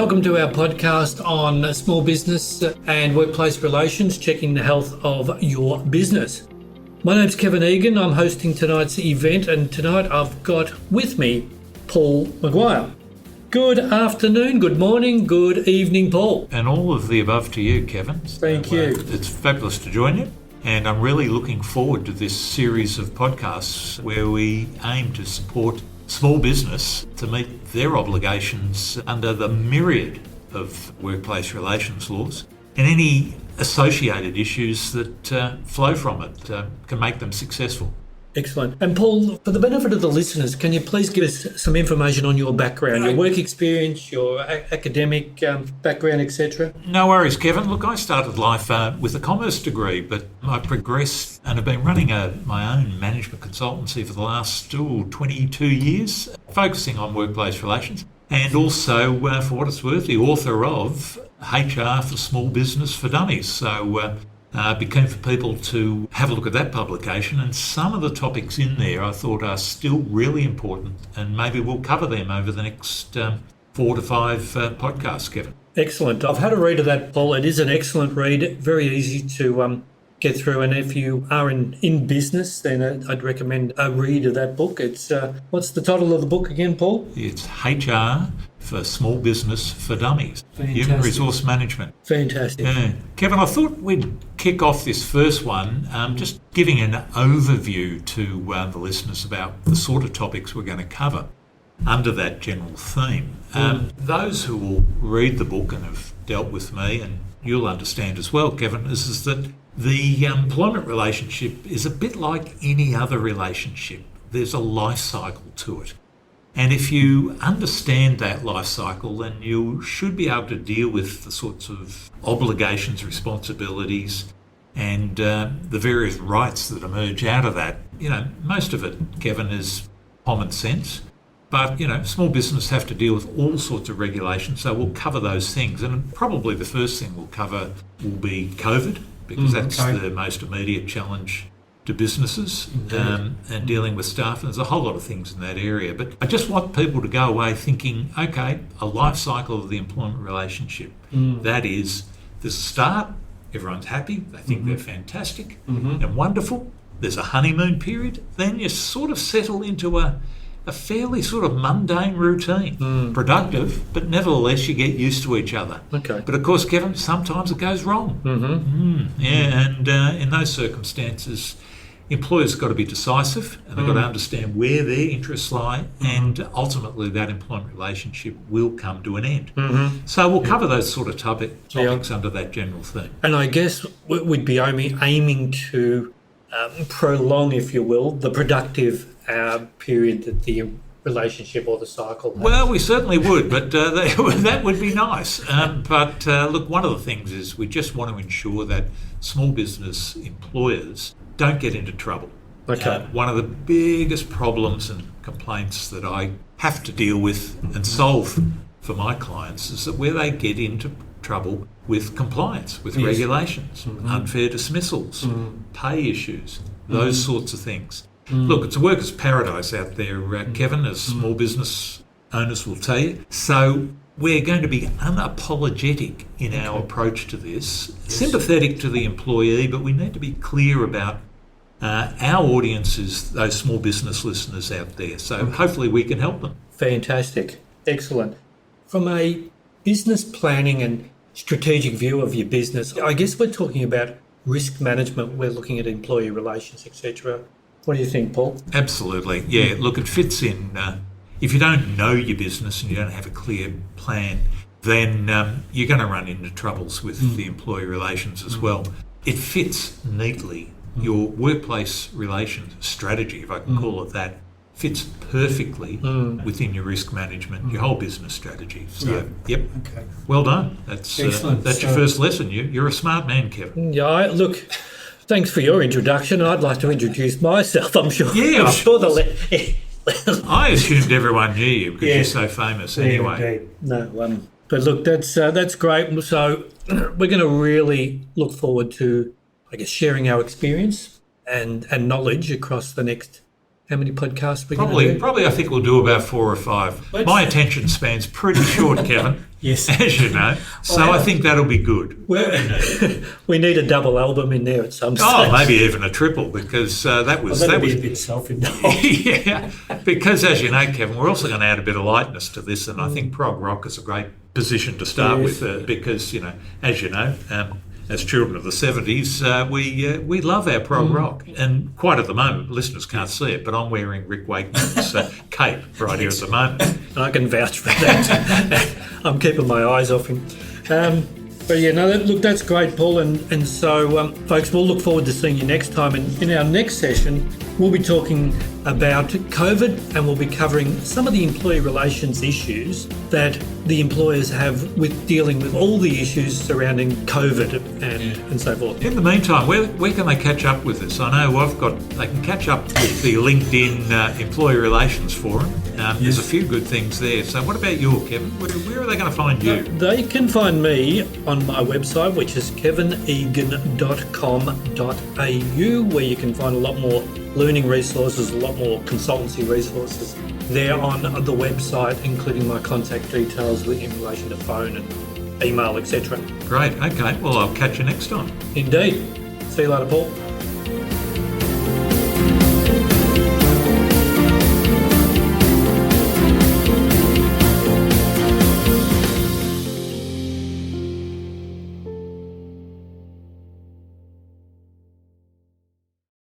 welcome to our podcast on small business and workplace relations, checking the health of your business. My name's Kevin Egan. I'm hosting tonight's event, and tonight I've got with me Paul Maguire. Good afternoon, good morning, good evening, Paul. And all of the above to you, Kevin. Thank you. It's fabulous to join you. And I'm really looking forward to this series of podcasts where we aim to support small business to meet their obligations under the myriad of workplace relations laws and any associated issues that flow from it can make them successful. Excellent. And Paul, for the benefit of the listeners, can you please give us some information on your background, your work experience, your academic background, etc.? No worries, Kevin. Look, I started life with a commerce degree, but I progressed and have been running my own management consultancy for the last 22 years, focusing on workplace relations, and also, for what it's worth, the author of HR for Small Business for Dummies. So be keen for people to have a look at that publication, and some of the topics in there I thought are still really important, and maybe we'll cover them over the next 4 to 5 podcasts, Kevin. Excellent. I've had a read of that, Paul. It is an excellent read, very easy to get through, and if you are in business, then I'd recommend a read of that book. It's what's the title of the book again, Paul? It's HR for Small Business for Dummies. Fantastic. Human Resource Management. Fantastic. Yeah. Kevin, I thought we'd kick off this first one just giving an overview to the listeners about the sort of topics we're going to cover under that general theme. Those who will read the book and have dealt with me, and you'll understand as well, Kevin, is that the employment relationship is a bit like any other relationship. There's a life cycle to it. And if you understand that life cycle, then you should be able to deal with the sorts of obligations, responsibilities, and the various rights that emerge out of that. You know, most of it, Kevin, is common sense. But, you know, small business have to deal with all sorts of regulations, so we'll cover those things. And probably the first thing we'll cover will be COVID, because that's the most immediate challenge to businesses and dealing with staff. And there's a whole lot of things in that area. But I just want people to go away thinking, okay, a life cycle of the employment relationship. That is, there's a start, everyone's happy, they think they're fantastic and wonderful. There's a honeymoon period. Then you sort of settle into a fairly sort of mundane routine, productive, but nevertheless you get used to each other. Okay. But of course, Kevin, sometimes it goes wrong. And in those circumstances, employers have got to be decisive, and they've got to understand where their interests lie, and ultimately that employment relationship will come to an end. So we'll cover those sort of topics under that general theme. And I guess we'd be aiming to prolong, if you will, the productive period that the relationship or the cycle has. Well, we certainly would, but that would be nice. But look, one of the things is we just want to ensure that small business employers don't get into trouble. Okay. One of the biggest problems and complaints that I have to deal with and solve for my clients is that where they get into trouble with compliance, with regulations, unfair dismissals, pay issues, those sorts of things. Look, it's a worker's paradise out there, Kevin, as small business owners will tell you. So we're going to be unapologetic in our approach to this, sympathetic to the employee, but we need to be clear about our audience is those small business listeners out there. So hopefully we can help them. Fantastic. Excellent. From a business planning and strategic view of your business, I guess we're talking about risk management. We're looking at employee relations, etc. What do you think, Paul? Absolutely. Yeah, look, it fits in. If you don't know your business and you don't have a clear plan, then you're going to run into troubles with the employee relations as well. It fits neatly. Your workplace relations strategy, if I can call it that, fits perfectly within your risk management, your whole business strategy. So, yep. Okay. Well done. That's excellent. That's your first lesson. You're a smart man, Kevin. Yeah, look, thanks for your introduction. I'd like to introduce myself. I'm sure. Yeah, I'm sure I assumed everyone knew you because you're so famous anyway. No, but look, that's great. So we're going to really look forward to, I guess, sharing our experience and knowledge across the next how many podcasts we're going to do? Probably I think we'll do about 4 or 5. My attention span's pretty short, Kevin. Yes. As you know. So I think that'll be good. We need a double album in there at some stage. Oh, maybe even a triple, because that was a bit self-indulgent. yeah. Because as you know, Kevin, we're also going to add a bit of lightness to this, and I think prog rock is a great position to start with, because as you know, as children of the 70s, we love our prog rock, and quite at the moment, listeners can't see it, but I'm wearing Rick Wakeman's cape right here at the moment. I can vouch for that. I'm keeping my eyes off him. But yeah, no, that's great, Paul. And so, folks, we'll look forward to seeing you next time. And in our next session, we'll be talking about COVID, and we'll be covering some of the employee relations issues that the employers have with dealing with all the issues surrounding COVID and so forth. In the meantime, where can they catch up with this? I know they can catch up with the LinkedIn Employee Relations Forum. There's a few good things there. So what about you, Kevin? Where are they going to find you? They can find me on my website, which is kevinegan.com.au, where you can find a lot more learning resources, a lot more consultancy resources there on the website, including my contact details in relation to phone and email, etc. Great. Okay. Well, I'll catch you next time. Indeed. See you later, Paul.